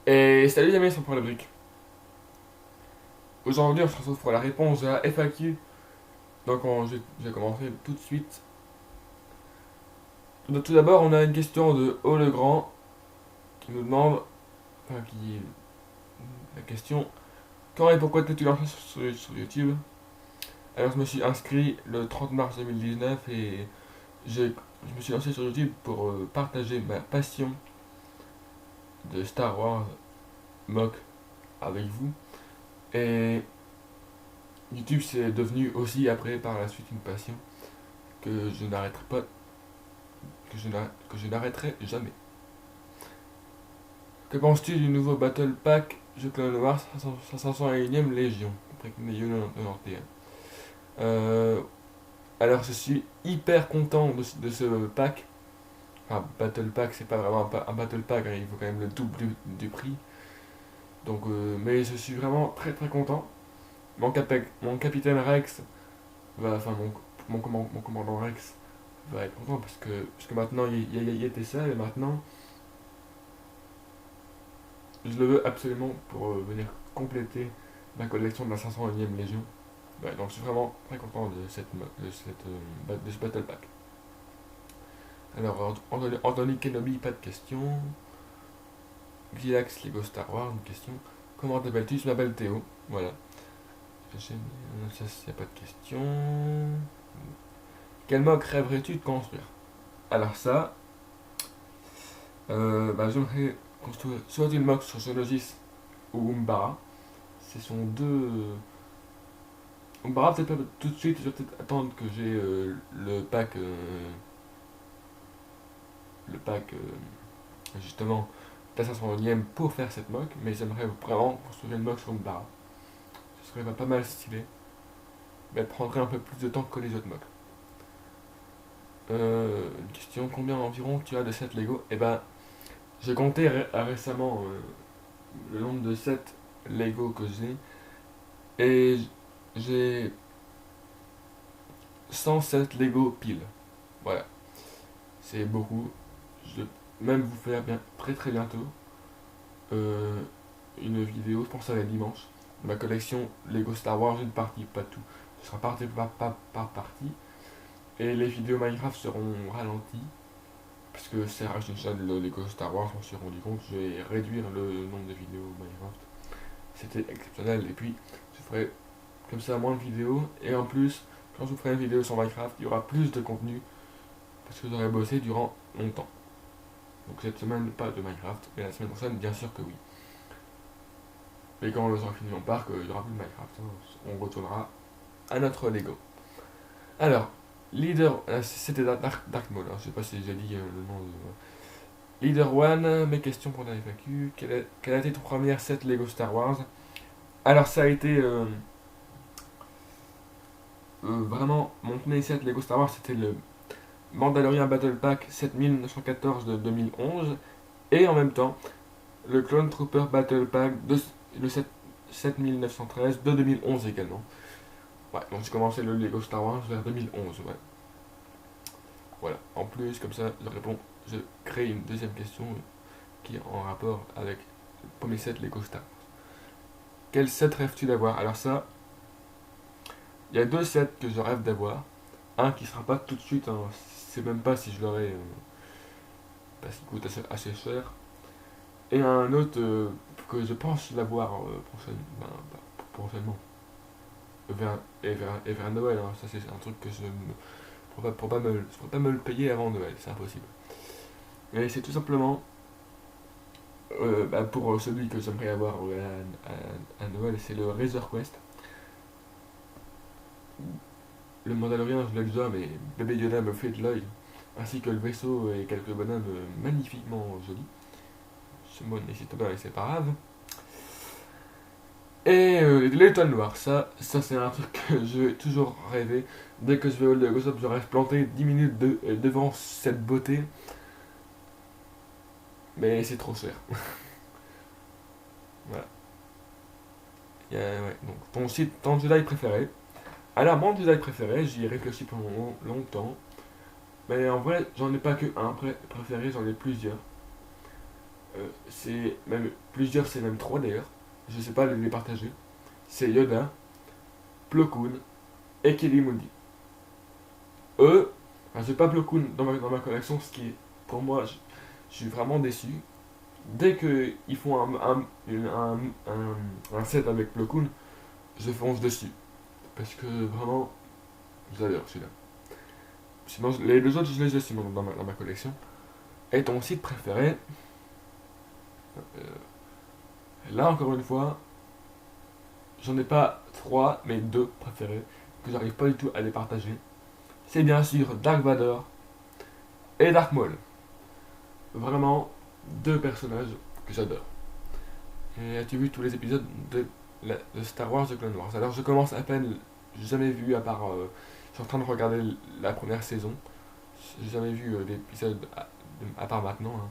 Et salut les amis, c'est pour la brique. Aujourd'hui, on se retrouve pour la réponse de la FAQ. Donc, je vais commencer tout de suite. Tout d'abord, on a une question de O le Grand qui nous demande, enfin, qui la question quand et pourquoi t'es-tu lancé sur YouTube. Alors, je me suis inscrit le 30 mars 2019 et je me suis lancé sur YouTube pour partager ma passion de Star Wars MOC avec vous. Et YouTube, c'est devenu aussi après par la suite une passion que je n'arrêterai pas que je n'arrêterai jamais. Que penses-tu du nouveau Battle Pack Jeu Clone Wars 501ème Légion Légion 91. Alors je suis hyper content de ce pack. Enfin, Battle Pack, c'est pas vraiment un Battle Pack, hein, il faut quand même le double du prix. Donc, mais je suis vraiment très très content. Mon capitaine Rex enfin mon commandant Rex va être content parce que maintenant il était seul et maintenant je le veux absolument pour venir compléter ma collection de la 501ème Légion. Ouais, donc je suis vraiment très content de ce Battle Pack. Alors, Anthony Kenobi, pas de question. Gliax Lego Star Wars, une question. Comment t'appelles-tu? Je m'appelle Théo. Voilà. Ça, il n'y a pas de question. Quel mode rêverais-tu de construire? Alors, ça, j'aimerais construire soit une mode sur Genesis ou Umbara. Ce sont deux. Umbara, peut-être pas tout de suite, je vais peut-être attendre que j'ai le pack justement la 501ème pour faire cette mock, mais j'aimerais vraiment construire une mock sur Umbara. Ce serait pas mal stylé, mais elle prendrait un peu plus de temps que les autres mocks. Une question, combien environ tu as de sets Lego? Eh ben, j'ai compté récemment le nombre de sets Lego que j'ai, et j'ai 107 Lego pile. Voilà, c'est beaucoup. Je vais même vous faire très très bientôt euh, une vidéo, je pense à la dimanche, de ma collection Lego Star Wars, une partie, pas tout. Ce sera partie par partie. Et les vidéos Minecraft seront ralenties, parce que c'est une chaîne de Lego Star Wars, je m'en suis rendu compte, je vais réduire le nombre de vidéos Minecraft. C'était exceptionnel, et puis je ferai comme ça moins de vidéos, et en plus, quand je vous ferai une vidéo sur Minecraft, il y aura plus de contenu, parce que j'aurai bossé durant longtemps. Donc cette semaine, pas de Minecraft, mais la semaine prochaine, bien sûr que oui. Et quand on aura fini mon parc, il n'y aura plus de Minecraft, hein. On retournera à notre Lego. Alors, leader, c'était Dark Mode, hein. Je sais pas si j'ai dit le nom de. Leader One, mes questions pour la FAQ. Quelle a été ton première set Lego Star Wars? Alors, ça a été vraiment mon premier set Lego Star Wars, c'était le Mandalorian Battle Pack 7914 de 2011, et en même temps le Clone Trooper Battle Pack le 7913 de 2011 également. Ouais, donc j'ai commencé le Lego Star Wars vers 2011, ouais. Voilà, en plus, comme ça, je crée une deuxième question qui est en rapport avec le premier set Lego Star Wars. Quel set rêves-tu d'avoir? Alors ça, il y a deux sets que je rêve d'avoir. Un qui sera pas tout de suite, hein, c'est même pas si je l'aurai, parce qu'il coûte assez cher. Et un autre que je pense l'avoir prochainement. Et vers Noël, hein. Ça c'est un truc que je ne pourrais pas me le payer avant Noël, c'est impossible. Mais c'est tout simplement pour celui que j'aimerais avoir à Noël, c'est le Razor Quest. Le Mandalorian, je l'ai déjà, mais bébé Yoda me fait de l'œil, ainsi que le vaisseau et quelques bonhommes magnifiquement jolis. Ce mot n'hésite pas, mais c'est pas grave. Et l'étoile noire, ça c'est un truc que je vais toujours rêver. Dès que je vais au Lego Shop, je reste planté 10 minutes devant cette beauté. Mais c'est trop cher. Voilà. Ouais. Donc, ton Jedi préféré. Alors, mon Jedi préféré, j'y ai réfléchi pendant longtemps. Mais en vrai, j'en ai pas que un préféré, j'en ai plusieurs. c'est même plusieurs, c'est même trois d'ailleurs. Je sais pas les partager. C'est Yoda, Plo Koon et Kili-Mundi. Eux, enfin, j'ai pas Plo Koon dans ma collection, ce qui est pour moi, je suis vraiment déçu. Dès qu'ils font un set avec Plo Koon, je fonce dessus. Parce que vraiment, j'adore celui-là. Sinon, les deux autres, je les ai sinon dans ma collection. Et ton site préféré, euh, là encore une fois, j'en ai pas trois, mais deux préférés, que j'arrive pas du tout à les partager. C'est bien sûr Dark Vador et Dark Maul. Vraiment, deux personnages que j'adore. Et as-tu vu tous les épisodes de Star Wars The Clone Wars? Alors je commence à peine, j'ai jamais vu à part... je suis en train de regarder la première saison. J'ai jamais vu l'épisode à part maintenant. Hein.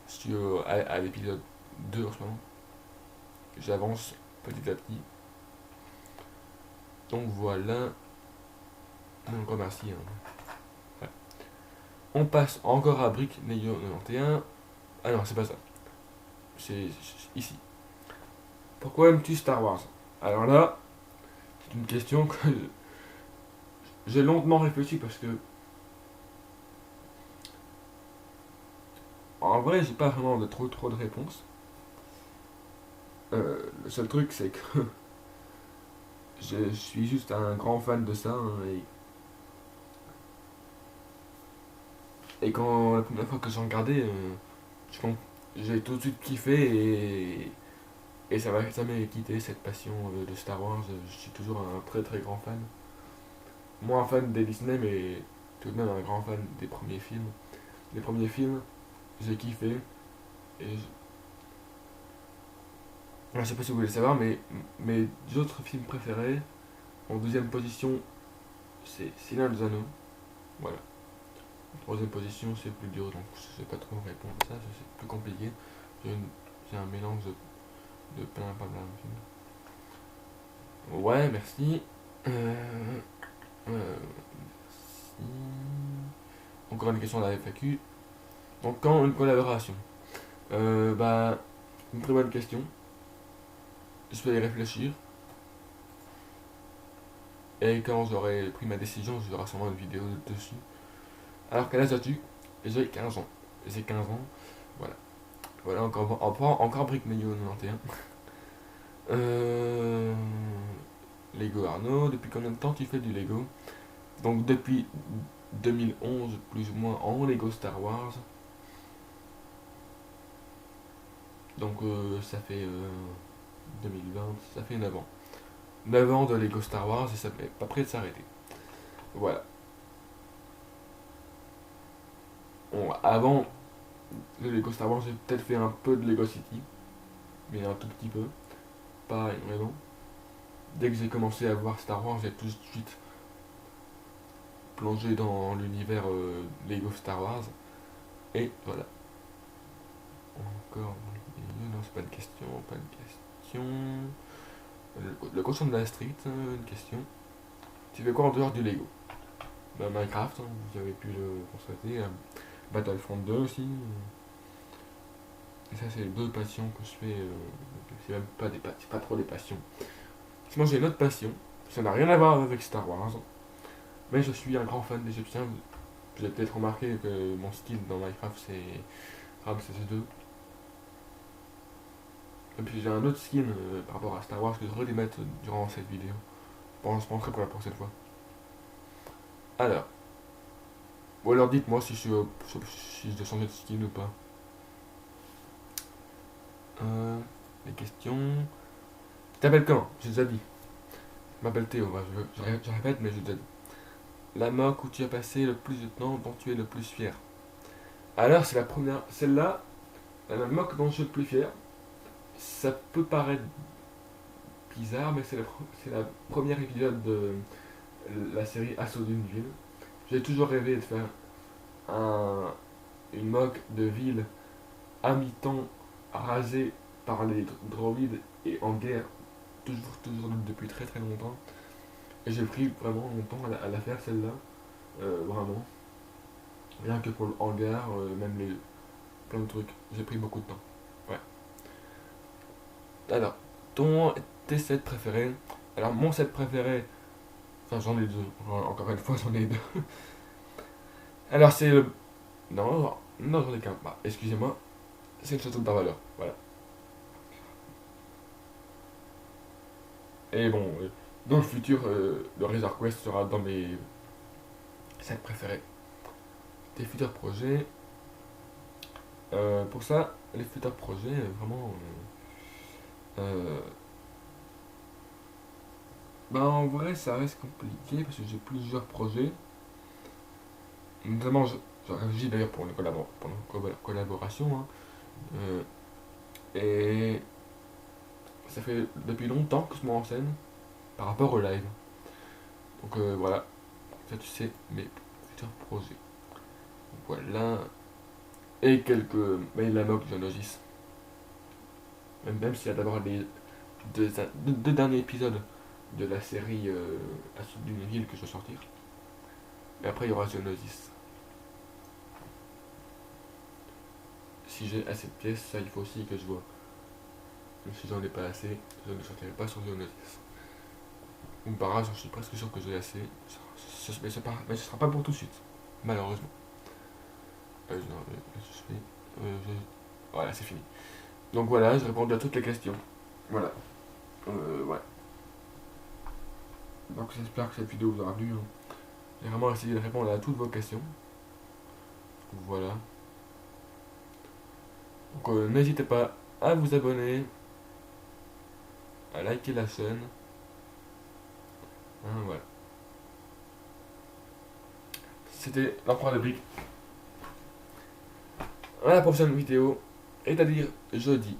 Je suis à l'épisode 2 en ce moment. J'avance petit à petit. Donc voilà. Donc remercie. Hein. Ouais. On passe encore à Brick Neo 91. Ah non, c'est pas ça. C'est ici. Pourquoi aimes-tu Star Wars? Alors là, c'est une question que j'ai longuement réfléchi parce que en vrai, j'ai pas vraiment de trop de réponses. Le seul truc, c'est que je suis juste un grand fan de ça. Hein, et quand la première fois que j'en regardais, j'ai tout de suite kiffé et ça m'a quitté cette passion de Star Wars. Je suis toujours un très grand fan. Moins un fan des Disney, mais tout de même un grand fan des premiers films. Les premiers films, j'ai kiffé. Et je sais pas si vous voulez savoir, mais mes autres films préférés, en deuxième position, c'est Seigneur des Anneaux. Voilà. En troisième position, c'est plus dur, donc je sais pas trop répondre à ça, c'est plus compliqué. J'ai un mélange de plein de films. Ouais, merci. Merci. Encore une question de la FAQ. Donc, quand une collaboration Bah, une très bonne question. Je vais y réfléchir. Et quand j'aurai pris ma décision, je verrai sûrement une vidéo dessus. Alors quel âge as-tu? J'ai 15 ans. J'ai 15 ans. Voilà. Voilà, encore Brick Mayo 91. Euh, Lego Arnaud, depuis combien de temps tu fais du Lego? Donc depuis 2011, plus ou moins, en Lego Star Wars. Donc ça fait 2020, ça fait 9 ans. 9 ans de Lego Star Wars et ça n'est pas prêt de s'arrêter. Voilà. Bon, avant le Lego Star Wars, j'ai peut-être fait un peu de Lego City, mais un tout petit peu, pas énormément. Dès que j'ai commencé à voir Star Wars, j'ai tout de suite plongé dans l'univers Lego Star Wars. Et voilà. Encore. Non, c'est pas une question, pas une question. Le cochon de la street, une question. Tu fais quoi en dehors du Lego? Bah, Minecraft, hein, vous avez pu le constater. Battlefront 2 aussi. Et ça, c'est les deux passions que je fais. C'est même pas c'est pas trop des passions. Sinon, j'ai une autre passion. Ça n'a rien à voir avec Star Wars. Mais je suis un grand fan d'Égyptiens. Vous avez peut-être remarqué que mon style dans Minecraft, c'est Ramses 2. Et puis j'ai un autre skin par rapport à Star Wars que je vais remettre durant cette vidéo. Je penserai pour la prochaine fois. Alors. Ou alors dites-moi si je dois changer de skin ou pas. Les questions. Tu t'appelles comment? J'ai déjà dit. Je m'appelle Théo, bah, je répète, mais j'ai déjà dit. La moque où tu as passé le plus de temps, dont tu es le plus fier. Alors, c'est la première. Celle-là, la moque dont je suis le plus fier. Ça peut paraître bizarre, mais c'est la première épisode de la série Assaut d'une ville. J'ai toujours rêvé de faire une moque de ville à mi-temps rasée par les droïdes et en guerre toujours depuis très longtemps. Et j'ai pris vraiment longtemps à la faire celle-là, vraiment. Rien que pour le hangar, même plein de trucs, j'ai pris beaucoup de temps. Alors, tes sets préférés. Alors, mon set préféré, enfin, j'en ai deux. Encore une fois, j'en ai deux. Alors, c'est le. Non, j'en ai qu'un. Bah, excusez-moi, c'est le château de Darvaleur. Voilà. Et bon, dans le futur, le Razor Quest sera dans mes sets préférés. Des futurs projets. Pour ça, les futurs projets, vraiment. Euh, Bah en vrai ça reste compliqué parce que j'ai plusieurs projets. Notamment je réfléchis d'ailleurs pour une collaboration. Hein. Euh, et ça fait depuis longtemps que je me renseigne par rapport au live. Donc voilà, ça tu sais mes futurs projets. Donc, voilà. Et quelques mails à mock de Genesis. Même s'il y a d'abord les deux derniers épisodes de la série La suite d'une ville que je vais sortir. Et après il y aura Genesis. Si j'ai assez de pièces, ça il faut aussi que je vois. Donc si j'en ai pas assez, je ne sortirai pas sur Genesis. Ou par hasard, je suis presque sûr que j'ai assez. Mais ce sera pas pour tout de suite, malheureusement. Voilà, c'est fini. Donc voilà, j'ai répondu à toutes les questions. Voilà. Ouais. Donc j'espère que cette vidéo vous aura plu. Hein. J'ai vraiment essayé de répondre à toutes vos questions. Voilà. Donc n'hésitez pas à vous abonner, à liker la chaîne. Hein, voilà. C'était l'empereur de briques. À la prochaine vidéo, c'est-à-dire jeudi.